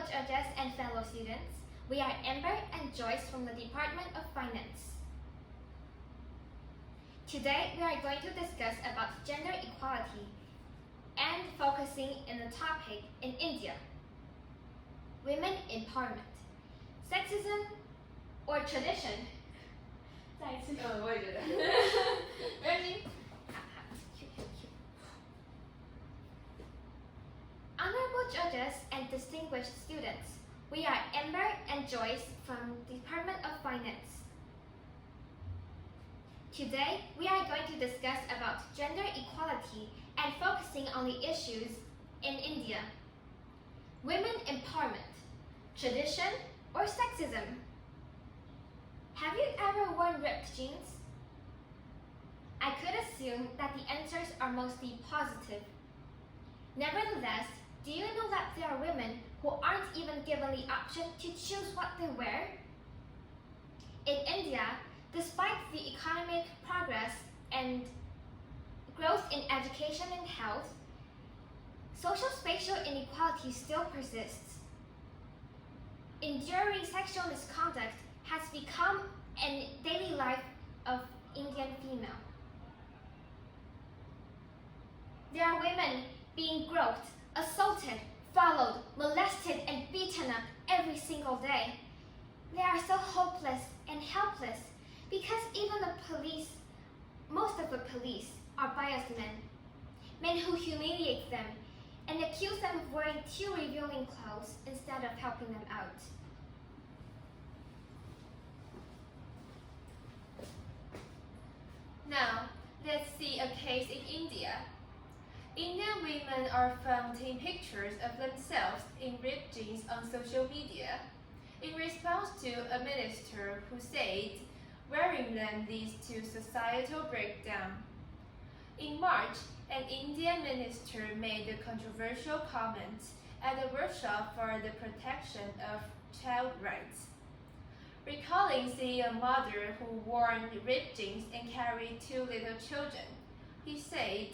judges and fellow students. We are Amber and Joyce from the Department of Finance. Today, we are going to discuss about gender equality and focusing in the topic in India. Women empowerment, sexism or tradition. 再一次。我也觉得。Ready? Honorable judges and distinguished students, we are Amber and Joyce from the Department of Finance. Today, we are going to discuss about gender equality and focusing on the issues in India. Women empowerment, tradition or sexism? Have you ever worn ripped jeans? I could assume that the answers are mostly positive. Nevertheless, do you know that there are women who aren't even given the option to choose what they wear? In India, despite the economic progress and growth in education and health, social spatial inequality still persists. Enduring sexual misconduct has become a daily life of Indian female. There are women being groped, assaulted, followed, molested, and beaten up every single day. They are so hopeless and helpless because even the police, most of the police, are biased men who humiliate them and accuse them of wearing too revealing clothes instead of helping them out. Now, let's see a case in India. Indian women are found taking pictures of themselves in ripped jeans on social media in response to a minister who said wearing them leads to societal breakdown. In March, an Indian minister made a controversial comment at a workshop for the protection of child rights. Recalling seeing a mother who wore ripped jeans and carried two little children, he said,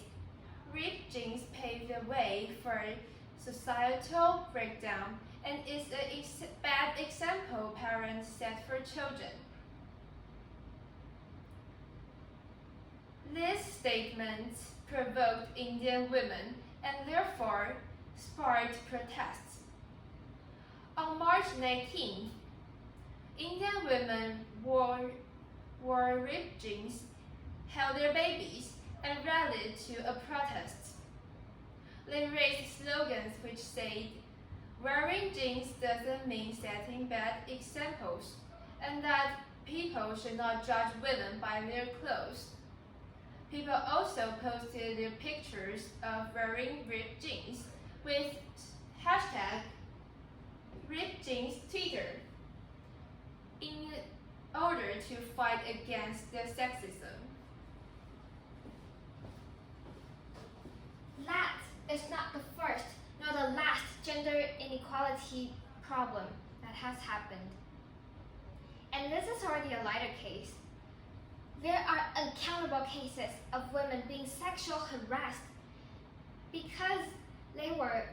"Ripped jeans pave the way for societal breakdown and is a bad example parents set for children." This statement provoked Indian women and therefore sparked protests. On March 19, Indian women wore ripped jeans, held their babies, and rallied to a protest. They raised slogans which said, "Wearing jeans doesn't mean setting bad examples, and that people should not judge women by their clothes." People also posted their pictures of wearing ripped jeans with hashtag #RippedJeansTwitter in order to fight against the sexism. That is not the first nor the last gender inequality problem that has happened. And this is already a lighter case. There are uncountable cases of women being sexually harassed because they were,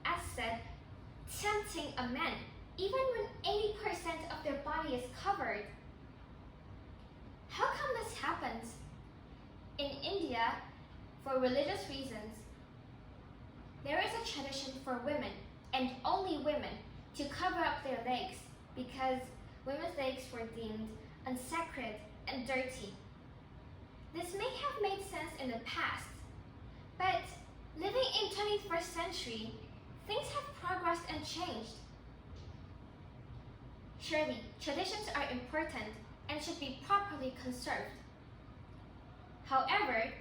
as said, tempting a man even when 80% of their body is covered. How come this happens? In India, for religious reasons, there is a tradition for women, and only women, to cover up their legs because women's legs were deemed unsacred and dirty. This may have made sense in the past, but living in 21st century, things have progressed and changed. Surely, traditions are important and should be properly conserved. However,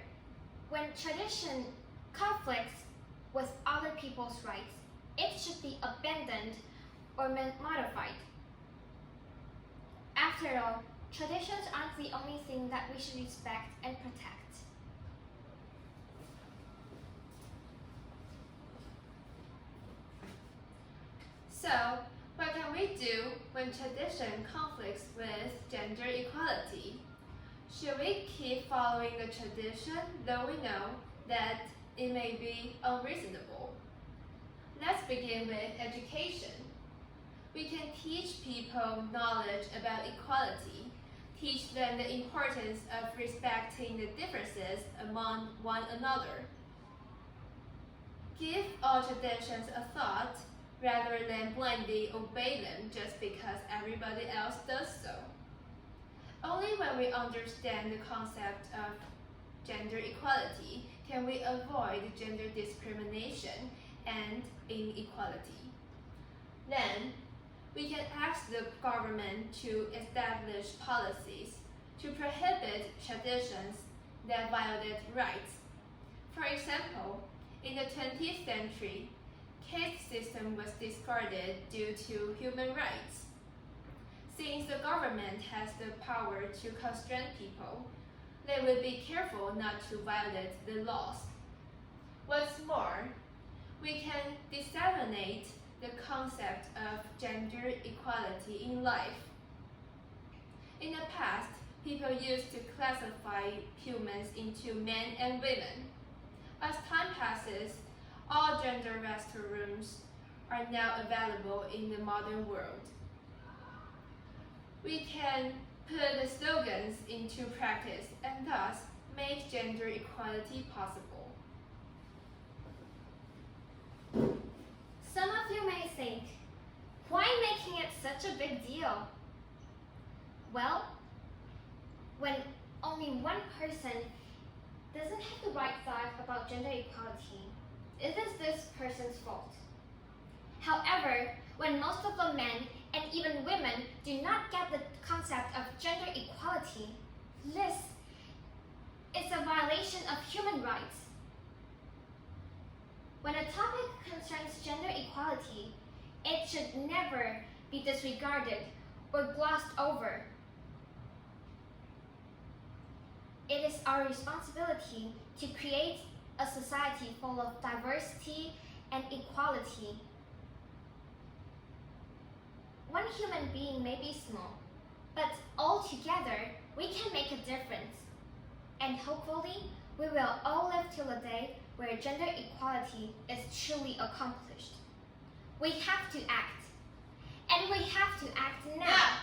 when tradition conflicts with other people's rights, it should be abandoned or modified. After all, traditions aren't the only thing that we should respect and protect. So, what can we do when tradition conflicts with gender equality? Should we keep following the tradition though we know that it may be unreasonable? Let's begin with education. We can teach people knowledge about equality, teach them the importance of respecting the differences among one another. Give all traditions a thought rather than blindly obey them just because everybody else does so. Only when we understand the concept of gender equality can we avoid gender discrimination and inequality. Then, we can ask the government to establish policies to prohibit traditions that violate rights. For example, in the 20th century, caste system was discarded due to human rights. Since the government has the power to constrain people, they will be careful not to violate the laws. What's more, we can disseminate the concept of gender equality in life. In the past, people used to classify humans into men and women. As time passes, all gender restrooms are now available in the modern world. We can put the slogans into practice and thus make gender equality possible. Some of you may think, why making it such a big deal? Well, when only one person doesn't have the right thought about gender equality, it is this person's fault. However, when most of the men and even women do not get the concept of gender equality, this is a violation of human rights. When a topic concerns gender equality, it should never be disregarded or glossed over. It is our responsibility to create a society full of diversity and equality. One human being may be small, but all together we can make a difference. And hopefully, we will all live till a day where gender equality is truly accomplished. We have to act, and we have to act now.